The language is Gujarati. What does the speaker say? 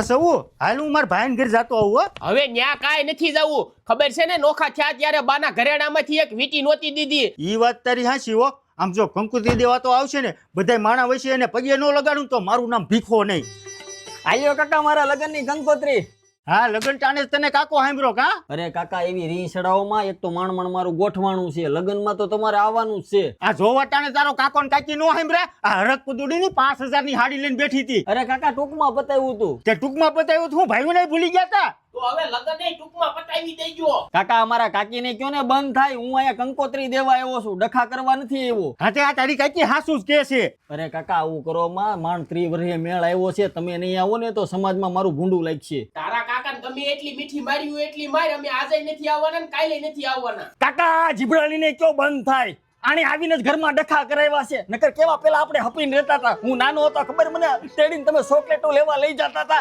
સવું હાલ હું મારા ભાઈને ઘરે જાતો આવું હો. હવે ન્યા કાંઈ નથી જવું. ખબર છે ને નોખા થયા ત્યારે બાના ઘરેણામાંથી એક વીટી નહોતી દીધી. ઈ વાત તારી હાચી હો. આમ જો કંકુત્રી દેવા તો આવશે ને બધાય માણા વચ્ચે એને પગે ન લગાડું તો મારું નામ ભીખો નહીં. આલ્યો કાકા મારા લગ્નની કંકોત્રી. હા લગન ટાણે જ તને કાકો સાંભળો કા. અરે કાકા એવી રી સડાઓમાં એક તો માણ મારું ગોઠવાણું છે, લગ્નમાં તો તમારે આવવાનું જ છે. આ જોવા ટાણે તારો કાકો ને કાકી નો સાંભળ્યા. આ હરક પુદુડી ની 5000 ની હાડી લઈને બેઠી હતી. અરે કાકા ટૂંકમાં બતાવ્યું તું. તે ટૂંકમાં બતાવ્યું તો હું ભાઈઓ ને ભૂલી ગયા તા. તો હવે લગન ટૂંકમાં પતાવી દેજો. કાકા અમારા કાકીને કયો ને બંધ થાય, હું અહીંયા કંકોત્રી દેવા આવ્યો છું, ડખા કરવા નથી આવ્યો. હા તે આ તારી કાકી હાસુ જ કે છે. અરે કાકા આવું કરો માં, માંડ 30 વર્ષે મેળ આવ્યો છે, તમે નહીં આવો ને તો સમાજમાં મારું ભૂંડું લાગશે. તારા કાકાને ગમે એટલી મીઠી મારી હોય એટલી માર, અમે આજે નથી આવવાના ને કાલે નથી આવવાના. કાકા જીભડાણીને કયો બંધ થાય, આને આવીને જ ઘરમાં ડખા કરાવ્યા છે. નકર કેવા પેલા આપણે હપીને રહેતા હતા. હું નાનો હતો ખબર મને તેડીને તમે ચોકલેટો લેવા લઈ જતા હતા.